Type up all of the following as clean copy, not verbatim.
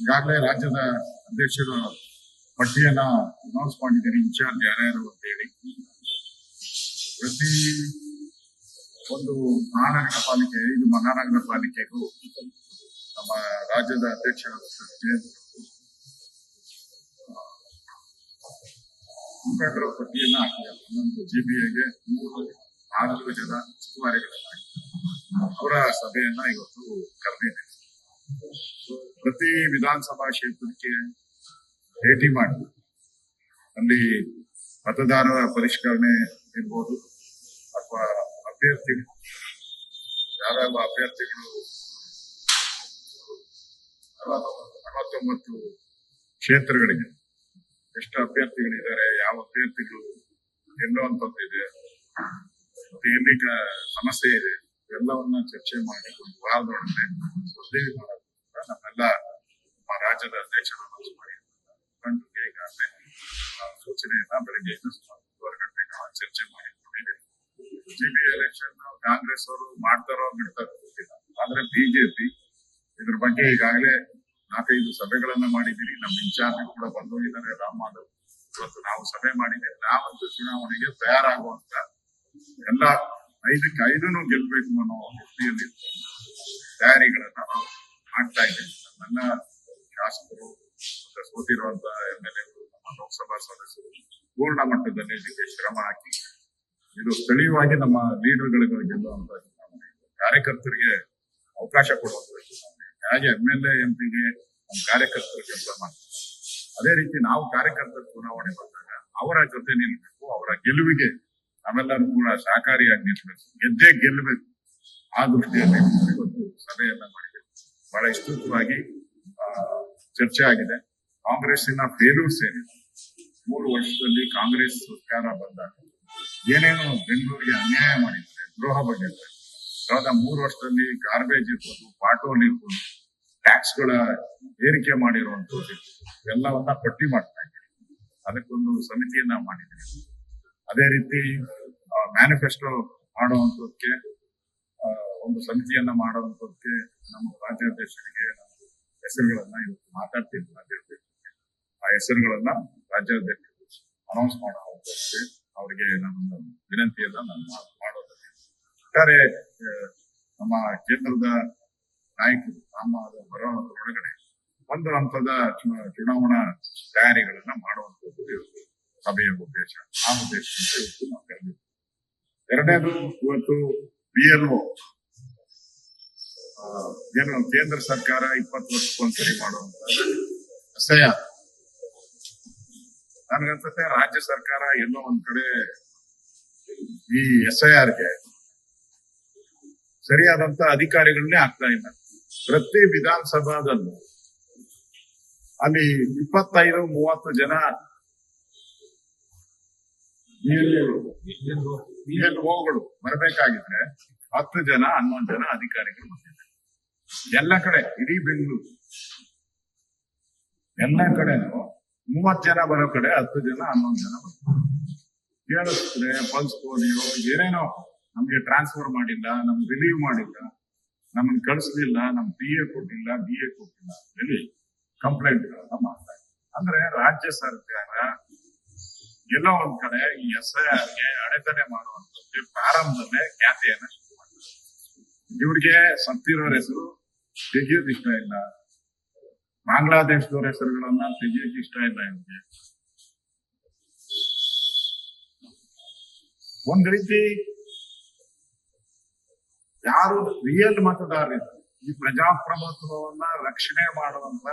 ಈಗಾಗಲೇ ರಾಜ್ಯದ ಅಧ್ಯಕ್ಷರು ಪಟ್ಟಿಯನ್ನ ಅನೌನ್ಸ್ ಮಾಡಿದ್ದಾರೆ, ಇನ್ಚಾರ್ಜ್ ಯಾರ್ಯಾರು ಅಂತ ಹೇಳಿ. ಪ್ರತಿ ಒಂದು ಮಹಾನಗರ ಪಾಲಿಕೆ, 5 ಮಹಾನಗರ ಪಾಲಿಕೆಗೂ ನಮ್ಮ ರಾಜ್ಯದ ಅಧ್ಯಕ್ಷರ ಮುಖಂಡರ ಪಟ್ಟಿಯನ್ನ ಹಾಕಿದ್ದಾರೆ. ಒಂದೊಂದು ಜಿಬಿಎಗೆ 3-4 ಜನ ಉಸ್ತುವಾರಿಗಳನ್ನ ಅವರ ಸಭೆಯನ್ನ ಇವತ್ತು ಕರೆದಿದೆ. ಪ್ರತಿ ವಿಧಾನಸಭಾ ಕ್ಷೇತ್ರಕ್ಕೆ ಭೇಟಿ ಮಾಡಿ ಅಲ್ಲಿ ಮತದಾರರ ಪರಿಷ್ಕರಣೆ ಇರ್ಬೋದು ಅಥವಾ ಅಭ್ಯರ್ಥಿಗಳು ಯಾವ್ಯಾವ ಅಭ್ಯರ್ಥಿಗಳು 49 ಕ್ಷೇತ್ರಗಳಿಗೆ ಎಷ್ಟು ಅಭ್ಯರ್ಥಿಗಳಿದ್ದಾರೆ, ಯಾವ ಅಭ್ಯರ್ಥಿಗಳು ಗೆಲ್ಲುವಂತದ್ದಿದೆ, ಮತ್ತೆ ಎಲ್ಲಿ ಸಮಸ್ಯೆ ಇದೆ, ಎಲ್ಲವನ್ನ ಚರ್ಚೆ ಮಾಡಿ ಒಂದು ವಾರದೊಳಗೆ ಸುದ್ದಿ ಮಾಡೋದ್ರಿಂದ ನಮ್ಮೆಲ್ಲ ನಮ್ಮ ರಾಜ್ಯದ ಅಧ್ಯಕ್ಷರನ್ನು ಮಾಡಿ ಮುಖಂಡರಿಗೆ ಈಗಾಗಲೇ ಸೂಚನೆಯನ್ನ ಬೆಳಗ್ಗೆ 9 ಗಂಟೆಗೆ ನಾವು ಚರ್ಚೆ ಮಾಡಿಕೊಂಡಿದ್ದೇವೆ. ಜಿಬಿ ಎಲೆಕ್ಷನ್ ಕಾಂಗ್ರೆಸ್ ಅವರು ಮಾಡ್ತಾರೋ ಬಿಡ್ತಾರೋ ಗೊತ್ತಿಲ್ಲ, ಆದ್ರೆ ಬಿಜೆಪಿ ಇದ್ರ ಬಗ್ಗೆ ಈಗಾಗಲೇ 4-5 ಸಭೆಗಳನ್ನ ಮಾಡಿದ್ದೀರಿ. ನಮ್ಮ ಇನ್ಚಾರ್ಜ್ ಕೂಡ ಬಂದೋಗಿದ್ದಾರೆ, ರಾಮ್ ಮಾಧವ್. ಇವತ್ತು ನಾವು ಸಭೆ ಮಾಡಿದ್ದೇವೆ. ನಾವಂತೂ ಚುನಾವಣೆಗೆ ತಯಾರಾಗುವಂತ ಎಲ್ಲ 5ಕ್ಕೆ 5 ಗೆಲ್ಬೇಕು ಅನ್ನೋ ದೃಷ್ಟಿಯಲ್ಲಿ ತಯಾರಿಗಳನ್ನ ನಾವು ಮಾಡ್ತಾ ಇದ್ದೇವೆ. ನಮ್ಮೆಲ್ಲ ಶಾಸಕರು ಮತ್ತೆ ಸೋತಿರುವಂತ MLA-ಗಳು, ನಮ್ಮ ಲೋಕಸಭಾ ಸದಸ್ಯರು ಪೂರ್ಣ ಮಟ್ಟದಲ್ಲಿ ಇದಕ್ಕೆ ಶ್ರಮ ಹಾಕಿ ಇದು ಸ್ಥಳೀಯವಾಗಿ ನಮ್ಮ ಲೀಡರ್ಗಳಿಗೆ ಗೆಲ್ಲುವಂತ ಚುನಾವಣೆ, ಕಾರ್ಯಕರ್ತರಿಗೆ ಅವಕಾಶ ಕೊಡುವಂತ ಚುನಾವಣೆ. ಹಾಗೆ MLA MP-ಗೆ ನಮ್ಮ ಕಾರ್ಯಕರ್ತರು ಕೆಲಸ ಮಾಡ್ತಾರೆ. ಅದೇ ರೀತಿ ನಾವು ಕಾರ್ಯಕರ್ತರ ಚುನಾವಣೆ ಬಂದಾಗ ಅವರ ಜೊತೆ ನಿಲ್ಬೇಕು, ಅವರ ಗೆಲುವಿಗೆ ನಾವೆಲ್ಲರೂ ಕೂಡ ಸಹಕಾರಿಯಾಗಿ ನಿಲ್ಬೇಕು, ಗೆಲ್ಲಬೇಕು. ಆ ದೃಷ್ಟಿಯಲ್ಲಿ ಇವತ್ತು ಸಭೆಯನ್ನ ಮಾಡಿದ್ದೇವೆ. ಬಹಳ ವಿಸ್ತೃತವಾಗಿ ಚರ್ಚೆ ಆಗಿದೆ. ಕಾಂಗ್ರೆಸ್ಸಿನ ಫೇಲ್ಯೂರ್ಸ್ ಏನಿದೆ, 3 ವರ್ಷದಲ್ಲಿ ಕಾಂಗ್ರೆಸ್ ಸರ್ಕಾರ ಬಂದಾಗ ಏನೇನು ಬೆಂಗಳೂರಿಗೆ ಅನ್ಯಾಯ ಮಾಡಿದ್ದಾರೆ, ದ್ರೋಹ ಬಗೆದಿದ್ದಾರೆ. ಕಳೆದ 3 ವರ್ಷದಲ್ಲಿ ಗಾರ್ಬೇಜ್ ಇರ್ಬೋದು, ಪಾಟೋಲ್ ಇರ್ಬೋದು, ಟ್ಯಾಕ್ಸ್ಗಳ ಏರಿಕೆ ಮಾಡಿರುವಂತದ್ದು ಎಲ್ಲವನ್ನ ಪಟ್ಟಿ ಮಾಡ್ತಾ ಇದ್ದೀವಿ. ಅದಕ್ಕೊಂದು ಸಮಿತಿಯನ್ನ ಮಾಡಿದ್ದೀವಿ. ಅದೇ ರೀತಿ ಮ್ಯಾನಿಫೆಸ್ಟೋ ಮಾಡುವಂತದಕ್ಕೆ ಒಂದು ಸಮಿತಿಯನ್ನ ಮಾಡುವಂತದಕ್ಕೆ ನಮ್ಮ ರಾಜ್ಯಾಧ್ಯಕ್ಷರಿಗೆ ಹೆಸರುಗಳನ್ನ ಇವತ್ತು ಮಾತಾಡ್ತಿದ್ವಿ. ರಾಜ್ಯಾಧ್ಯಕ್ಷರಿಗೆ ಆ ಹೆಸರುಗಳನ್ನ ರಾಜ್ಯಾಧ್ಯಕ್ಷರು ಅನೌನ್ಸ್ ಮಾಡುವಂತದಕ್ಕೆ ಅವರಿಗೆ ನನ್ನ ವಿನಂತಿಯನ್ನ ನಾನು ಮಾಡೋದಿದೆ. ಒಟ್ಟಾರೆ ನಮ್ಮ ಕೇಂದ್ರದ ನಾಯಕರು ಬರೋ ಒಳಗಡೆ ಒಂದು ಹಂತದ ಚುನಾವಣಾ ತಯಾರಿಗಳನ್ನ ಮಾಡುವಂತದ್ದು ಇವತ್ತು ಸಭೆಯ ಉದ್ದೇಶ. ಆ ಉದ್ದೇಶದಿಂದ ಇವತ್ತು ನಾವು ಕರೆದಿದ್ದೇವೆ. ಎರಡನೇದು, ಇವತ್ತು BLO ಏನು ಕೇಂದ್ರ ಸರ್ಕಾರ 20 ವರ್ಷಕ್ಕೊಂದ್ಸರಿ ಮಾಡುವಂತ SIR, ನನಗನ್ಸುತ್ತೆ ರಾಜ್ಯ ಸರ್ಕಾರ ಎಲ್ಲೋ ಒಂದ್ ಕಡೆ ಈ SIR-ಗೆ ಸರಿಯಾದಂತ ಅಧಿಕಾರಿಗಳನ್ನೇ ಆಗ್ತಾ ಇಲ್ಲ. ಪ್ರತಿ ವಿಧಾನಸಭಾದಲ್ಲೂ ಅಲ್ಲಿ 25-30 ಜನ BLO-ಗಳು ಬರಬೇಕಾಗಿದ್ರೆ 10 ಜನ 11 ಜನ ಅಧಿಕಾರಿಗಳು ಬಂದಿದ್ದಾರೆ. ಎಲ್ಲ ಕಡೆ, ಇಡೀ ಬೆಂಗಳೂರು ಎಲ್ಲ ಕಡೆನೂ 30 ಜನ ಬರೋ ಕಡೆ 10 ಜನ 11 ಜನ ಬರ್ತಾರೆ. ಕೇಳಿಸ್ರೆ ಪಲ್ಸ್ ಪೋಲಿಯೋ ಏನೇನೋ ನಮ್ಗೆ ಟ್ರಾನ್ಸ್ಫರ್ ಮಾಡಿಲ್ಲ, ನಮ್ಗೆ ರಿಲೀವ್ ಮಾಡಿಲ್ಲ, ನಮ್ಮನ್ನ ಕಳಿಸ್ಲಿಲ್ಲ, ನಮ್ PA ಕೊಟ್ಟಿಲ್ಲ, BA ಕೊಟ್ಟಿಲ್ಲ ಹೇಳಿ ಕಂಪ್ಲೇಂಟ್ ಗಳನ್ನ ಮಾಡ್ತಾರೆ. ಅಂದ್ರೆ ರಾಜ್ಯ ಸರ್ಕಾರ ಎಲ್ಲೋ ಒಂದ್ ಕಡೆ ಈ SIR-ಗೆ ಅಡೆತಡೆ ಮಾಡುವಂತದ್ದು ಪ್ರಾರಂಭದಲ್ಲೇ ಖ್ಯಾತಿಯನ್ನ ಶುರು ಮಾಡ್ತಾರೆ. ಇವ್ರಿಗೆ ಸತ್ತಿರೋರ ಹೆಸರು ತೆಗಿಯೋಕ್ ಇಷ್ಟ ಇಲ್ಲ, ಬಾಂಗ್ಲಾದೇಶದವ್ರ ಹೆಸರುಗಳನ್ನ ತೆಗಿಯೋಕ್ ಇಷ್ಟ ಇಲ್ಲ. ಇವ್ರಿಗೆ ಒಂದ್ ರೀತಿ ಯಾರು ರಿಯಲ್ ಮತದಾರರಿದ್ದಾರೆ, ಈ ಪ್ರಜಾಪ್ರಭುತ್ವವನ್ನ ರಕ್ಷಣೆ ಮಾಡುವಂತ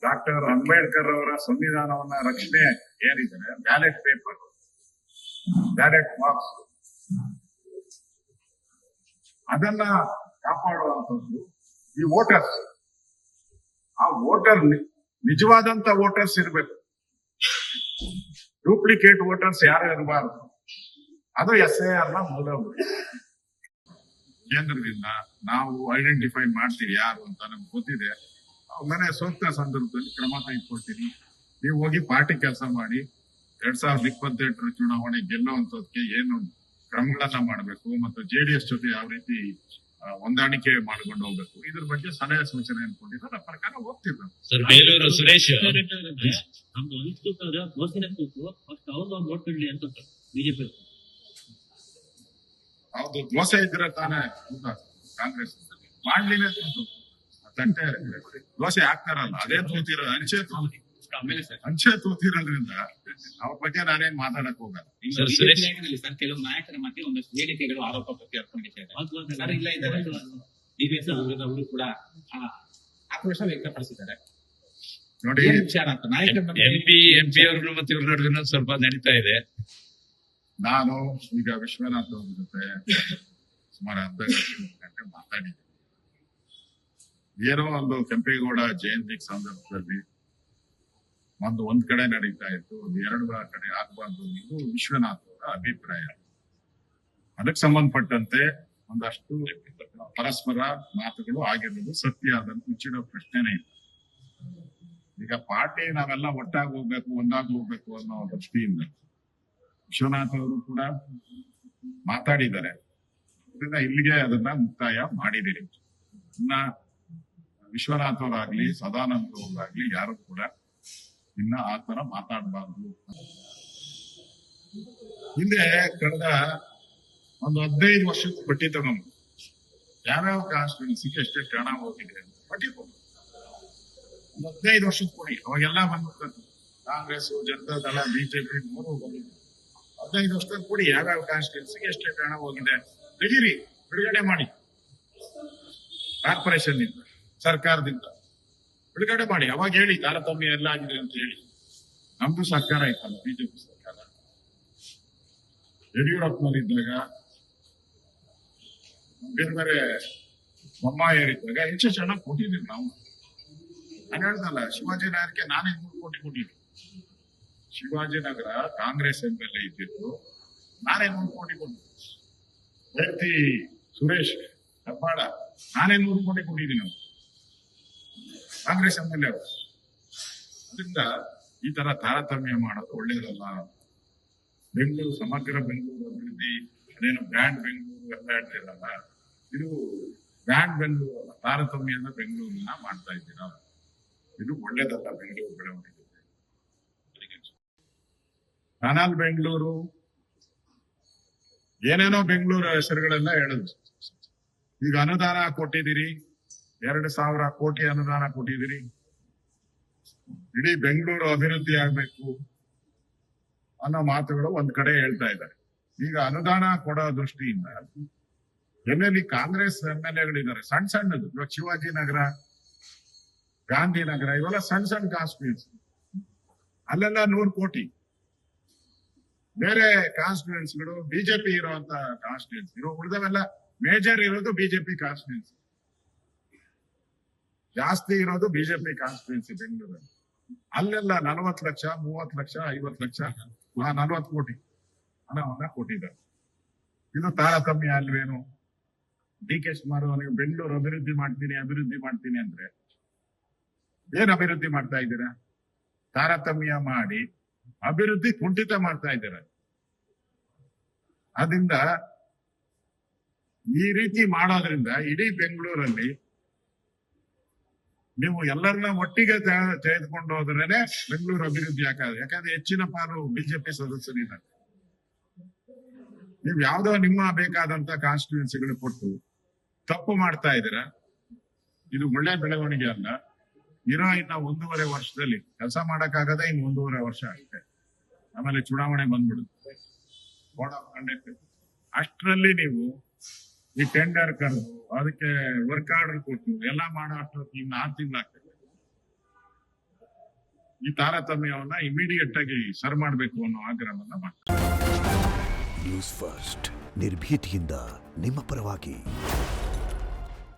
ಡಾಕ್ಟರ್ ಅಂಬೇಡ್ಕರ್ ಅವರ ಸಂವಿಧಾನವನ್ನ ರಕ್ಷಣೆ ಏನಿದೆ, ಬ್ಯಾಲೆಟ್ ಪೇಪರ್, ಬ್ಯಾಲೆಟ್ ಬಾಕ್ಸ್, ಅದನ್ನ ಕಾಪಾಡುವಂಥದ್ದು ಈ ವೋಟರ್ಸ್. ಆ ವೋಟರ್ ನಿಜವಾದಂತ ವೋಟರ್ಸ್ ಇರ್ಬೇಕು, ಡೂಪ್ಲಿಕೇಟ್ ವೋಟರ್ಸ್ ಯಾರು ಇರಬಾರದು. ಅದು SIR-ನ ಮೂಲ ಉದ್ದೇಶ. ಕೇಂದ್ರದಿಂದ ನಾವು ಐಡೆಂಟಿಫೈ ಮಾಡ್ತೀವಿ ಯಾರು ಅಂತ ನಮ್ಗೆ ಗೊತ್ತಿದೆ. ಮನೆ ಸೂಕ್ತ ಸಂದರ್ಭದಲ್ಲಿ ಕ್ರಮ ತೆಗೆದುಕೊಳ್ತೀನಿ. ನೀವು ಹೋಗಿ ಪಾರ್ಟಿ ಕೆಲಸ ಮಾಡಿ 2028 ಚುನಾವಣೆ ಗೆಲ್ಲುವಂತದಕ್ಕೆ ಏನು ಕ್ರಮಗಳನ್ನ ಮಾಡಬೇಕು ಮತ್ತು JDS ಜೊತೆ ಯಾವ ರೀತಿ ಹೊಂದಾಣಿಕೆ ಮಾಡ್ಕೊಂಡು ಹೋಗ್ಬೇಕು. ಇದ್ರ ಬಗ್ಗೆ ಸಲಹೆ ಸೂಚನೆ ಅನ್ಕೊಂಡಿದ್ದು ಆ ಪ್ರಕಾರ ಹೋಗ್ತಿದ್ರು. ಸರ್ ಬೇಲೂರು ಸುರೇಶ್ ನಮ್ದು ಅನಿಸ್ತುತ್ತಾಗ ಮೋಸಿನ ಕೂತು ಫಸ್ಟ್ ಅವ್ರು ನೋಡ್ಕೊಳ್ಳಿ ಅಂತ ಬಿಜೆಪಿ ಹೌದು, ದೋಸೆ ಇದ್ರೆ ತಾನೇ ಊಟ ಕಾಂಗ್ರೆಸ್ ಮಾಡ್ಲಿನೇ ತಟ್ಟೆ ದೋಸೆ ಹಾಕ್ತಾರಲ್ಲ ಅದೇ ತೂತಿರೋ ಅಂಚೆ ತೂತಿರೋದ್ರಿಂದ ಅವ್ರ ಬಗ್ಗೆ ನಾನೇನ್ ಮಾತಾಡಕ್ ಹೋಗಲ್ಲ. ಸರ್ ಕೆಲವು ನಾಯಕರ ಮಧ್ಯೆ ಒಂದಷ್ಟು ಹೇಳಿಕೆಗಳು ಆರೋಪ ಪ್ರತ್ಯಾರೋಪಗಳಿದ್ದಾರೆ. ಸರ್ ಇಲ್ಲ ಇದ್ದಾರೆ DVS ಅವರು ಕೂಡ ಆಕ್ರೋಶ ವ್ಯಕ್ತಪಡಿಸಿದ್ದಾರೆ. ನೋಡಿ, ಏನ್ ವಿಚಾರ ಅಂತ ನಾಯಕರ ಎಂಪಿ ಅವರು ಮತ್ತೆ ಇವ್ರ ನಡುವೆ ಸ್ವಲ್ಪ ನಡೀತಾ ಇದೆ. ನಾನು ಈಗ ವಿಶ್ವನಾಥ್ ಅವ್ರ ಜೊತೆ ಸುಮಾರು ಅರ್ಧ ಗಂಟೆ ಮಾತಾಡಿದ್ದೀನಿ. ಏನೋ ಒಂದು ಕೆಂಪೇಗೌಡ ಜಯಂತಿ ಸಂದರ್ಭದಲ್ಲಿ ಒಂದ್ ಕಡೆ ನಡೀತಾ ಇತ್ತು, ಎರಡು ಕಡೆ ಆಗ್ಬಾರ್ದು ಇದು ವಿಶ್ವನಾಥ್ ಅವರ ಅಭಿಪ್ರಾಯ. ಅದಕ್ಕೆ ಸಂಬಂಧಪಟ್ಟಂತೆ ಒಂದಷ್ಟು ಪರಸ್ಪರ ಮಾತುಗಳು ಆಗಿರೋದು ಸತ್ಯ, ಅದನ್ನು ಮುಚ್ಚಿಡೋ ಪ್ರಶ್ನೆನೇ ಇಲ್ಲ. ಈಗ ಪಾರ್ಟಿ ನಾವೆಲ್ಲ ಒಟ್ಟಾಗಿ ಹೋಗ್ಬೇಕು, ಒಂದಾಗಿ ಹೋಗ್ಬೇಕು ಅನ್ನೋ ದೃಷ್ಟಿಯಿಂದ ವಿಶ್ವನಾಥ್ ಅವರು ಕೂಡ ಮಾತಾಡಿದ್ದಾರೆ. ಅದರಿಂದ ಇಲ್ಲಿಗೆ ಅದನ್ನ ಮುಕ್ತಾಯ ಮಾಡಿದಿರಿ. ಇನ್ನ ವಿಶ್ವನಾಥ್ ಅವರಾಗ್ಲಿ ಸದಾನಂದ ಅವರಾಗ್ಲಿ ಯಾರು ಕೂಡ ಇನ್ನ ಆತರ ಮಾತಾಡಬಾರ್ದು. ಹಿಂದೆ ಕಳೆದ ಒಂದು 15 ವರ್ಷದ ಪಟ್ಟಿ ತಗೊಂಡು ಯಾವ್ಯಾವ ಕಾನ್ಸ್ಟಿಟ್ಯೂನ್ಸಿಗೆ ಎಷ್ಟೆಷ್ಟು ಹಣ ಹೋಗಿದೆ ಅಂತ ಪಟ್ಟಿ ತಗೊಂಡು ಒಂದು 15 ವರ್ಷದ ಕೊಡಿ. ಅವಾಗೆಲ್ಲ ಬಂದ್ಬಿಡ್ತಾರೆ, ಕಾಂಗ್ರೆಸ್, ಜನತಾ ದಳ, ಬಿಜೆಪಿ 3 ಬಂದಿದೆ. 15 ವರ್ಷದ ಕೊಡಿ, ಯಾವ್ಯಾವ ಕಾನ್ಸ್ಟಿಟ್ಯೂನ್ಸಿಗೆ ಎಷ್ಟೆಷ್ಟು ಹಣ ಹೋಗಿದೆ ತೆಗೀರಿ, ಬಿಡುಗಡೆ ಮಾಡಿ. ಕಾರ್ಪೊರೇಷನ್ ಇಂದ, ಸರ್ಕಾರದಿಂದ ಬಿಡುಗಡೆ ಮಾಡಿ. ಅವಾಗ ಹೇಳಿ ತಾರತಮ್ಯ ಎಲ್ಲ ಆಗಿದೆ ಅಂತ ಹೇಳಿ. ನಮ್ದು ಸರ್ಕಾರ ಇತ್ತಲ್ಲ, ಬಿಜೆಪಿ ಸರ್ಕಾರ. ಯಡಿಯೂರಪ್ಪನಲ್ಲಿದ್ದಾಗ, ಬೇರೆ ಬೇರೆ ಬೊಮ್ಮಾಯರಿದ್ದಾಗ ಹೆಚ್ಚು ಹಣ ಕೊಟ್ಟಿದ್ದೀವಿ ನಾವು. ನಾನು ಹೇಳ್ದಲ್ಲ, ಶಿವಾಜಿನಗರಕ್ಕೆ ನಾನೇ 3 ಕೋಟಿ ಕೊಟ್ಟಿದ್ದೆ. ಶಿವಾಜಿನಗರ ಕಾಂಗ್ರೆಸ್ MLA ಇದ್ದಿದ್ದು, ನಾನೇ 3 ಕೋಟಿ ಕೊಟ್ಟಿದ್ದೆ. ವ್ಯಕ್ತಿ ಸುರೇಶ್ ಹೆಬ್ಬಾಳ ನಾನೇ 100 ಕೋಟಿ ಕೊಟ್ಟಿದ್ದೀನಿ ನಾವು, ಕಾಂಗ್ರೆಸ್ MLA ಅವರು. ಅದರಿಂದ ಈ ತರ ತಾರತಮ್ಯ ಮಾಡೋದು ಒಳ್ಳೇದಲ್ಲ. ಬೆಂಗಳೂರು, ಸಮಗ್ರ ಬೆಂಗಳೂರು ಅಭಿವೃದ್ಧಿ, ಅದೇನು ಬ್ರ್ಯಾಂಡ್ ಬೆಂಗಳೂರು ಎಲ್ಲ ಹೇಳ್ತಿರಲ್ಲ, ಇದು ಬ್ರ್ಯಾಂಡ್ ಬೆಂಗಳೂರು ಅಲ್ಲ, ತಾರತಮ್ಯದ ಬೆಂಗಳೂರನ್ನ ಮಾಡ್ತಾ ಇದ್ದೀರಾ. ಇದು ಒಳ್ಳೇದಲ್ಲ ಬೆಂಗಳೂರು ಬೆಳವಣಿಗೆ. ಕನಾಲ್ ಬೆಂಗಳೂರು, ಏನೇನೋ ಬೆಂಗಳೂರು ಹೆಸರುಗಳೆಲ್ಲ ಹೇಳಿದ್ರು. ಈಗ ಅನುದಾನ ಕೊಟ್ಟಿದ್ದೀರಿ, 2,000 ಕೋಟಿ ಅನುದಾನ ಕೊಟ್ಟಿದ್ದೀರಿ, ಇಡೀ ಬೆಂಗಳೂರು ಅಭಿವೃದ್ಧಿ ಆಗ್ಬೇಕು ಅನ್ನೋ ಮಾತುಗಳು ಒಂದ್ ಕಡೆ ಹೇಳ್ತಾ ಇದ್ದಾರೆ. ಈಗ ಅನುದಾನ ಕೊಡೋ ದೃಷ್ಟಿಯಿಂದ ಎಲ್ಲೆಲ್ಲಿ ಕಾಂಗ್ರೆಸ್ MLAಗಳಿದ್ದಾರೆ, ಸಣ್ಣ ಸಣ್ಣದು, ಇವಾಗ ಶಿವಾಜಿನಗರ, ಗಾಂಧಿನಗರ, ಇವೆಲ್ಲ ಸಣ್ಣ ಸಣ್ಣ ಕಾನ್ಸ್ಟಿಟ್ಯೂನ್ಸಿ, ಅಲ್ಲೆಲ್ಲ 100 ಕೋಟಿ. ಬೇರೆ ಕಾನ್ಸ್ಟಿಟ್ಯೂನ್ಸಿಗಳು ಬಿಜೆಪಿ ಇರುವಂತ ಕಾನ್ಸ್ಟಿಟ್ಯೂನ್ಸಿ, ಉಳಿದವೆಲ್ಲ ಮೇಜರ್ ಇರೋದು ಬಿಜೆಪಿ ಕಾನ್ಸ್ಟಿಟ್ಯೂನ್ಸಿ, ಜಾಸ್ತಿ ಇರೋದು ಬಿಜೆಪಿ ಕಾನ್ಸ್ಟಿಟ್ಯೂನ್ಸಿ ಬೆಂಗಳೂರಲ್ಲಿ. ಅಲ್ಲೆಲ್ಲ 40 ಲಕ್ಷ, 30 ಲಕ್ಷ, 50 ಲಕ್ಷ, 40 ಕೋಟಿ ಹಣವನ್ನ ಕೊಟ್ಟಿದ್ದಾರೆ. ಇದು ತಾರತಮ್ಯ ಅಲ್ವೇನು? DK ಶಿವಕುಮಾರ್ ನೀವು ಬೆಂಗಳೂರು ಅಭಿವೃದ್ಧಿ ಮಾಡ್ತೀನಿ ಅಂದ್ರೆ ಏನ್ ಅಭಿವೃದ್ಧಿ ಮಾಡ್ತಾ ಇದ್ದೀರಾ? ತಾರತಮ್ಯ ಮಾಡಿ ಅಭಿವೃದ್ಧಿ ಕುಂಠಿತ ಮಾಡ್ತಾ ಇದ್ದೀರಾ. ಅದರಿಂದ ಈ ರೀತಿ ಮಾಡೋದ್ರಿಂದ ಇಡೀ ಬೆಂಗಳೂರಲ್ಲಿ ನೀವು ಎಲ್ಲರನ್ನ ಒಟ್ಟಿಗೆ ತೆಗೆದುಕೊಂಡು ಹೋದ್ರೇನೆ ಬೆಂಗಳೂರು ಅಭಿವೃದ್ಧಿ ಆಗೋದು. ಯಾಕಂದ್ರೆ ಹೆಚ್ಚಿನ ಪಾಲು ಬಿಜೆಪಿ ಸದಸ್ಯರಿದ್ದಾರೆ. ನೀವು ಯಾವ್ದೋ ನಿಮ್ಮ ಬೇಕಾದಂತ ಕಾನ್ಸ್ಟಿಟ್ಯೂನ್ಸಿಗಳು ಕೊಟ್ಟು ತಪ್ಪು ಮಾಡ್ತಾ ಇದ್ದೀರಾ. ಇದು ಒಳ್ಳೆ ಬೆಳವಣಿಗೆ ಅಲ್ಲ. ಇನ್ನ 1.5 ವರ್ಷದಲ್ಲಿ ಕೆಲಸ ಮಾಡಕ್ಕಾಗದೆ ಇನ್ನು 1.5 ವರ್ಷ ಅಷ್ಟೇ, ಆಮೇಲೆ ಚುನಾವಣೆ ಬಂದ್ಬಿಡುತ್ತೆ, ಬೋರ್ಡ್ ಆಫ್ ಕಂಡಕ್ಟ್. ಅಷ್ಟರಲ್ಲಿ ನೀವು ಈ ಟೆಂಡರ್ ಕರೆದು ಅದಕ್ಕೆ ವರ್ಕ್ ಆರ್ಡರ್ ಕೊಟ್ಟು ಎಲ್ಲ ಮಾಡೋ ಅಷ್ಟೊತ್ತಿಗೆ ಇನ್ನು 6 ತಿಂಗಳಾಗ್ತದೆ. ಈ ತಾರತಮ್ಯವನ್ನ ಇಮಿಡಿಯೇಟ್ ಆಗಿ ಸರ್ ಮಾಡಬೇಕು ಅನ್ನೋ ಆಗ್ರಹವನ್ನ ಮಾಡ್ತಾರೆ. ನ್ಯೂಸ್ ಫಸ್ಟ್, ನಿರ್ಭೀತಿಯಿಂದ ನಿಮ್ಮ ಪರವಾಗಿ.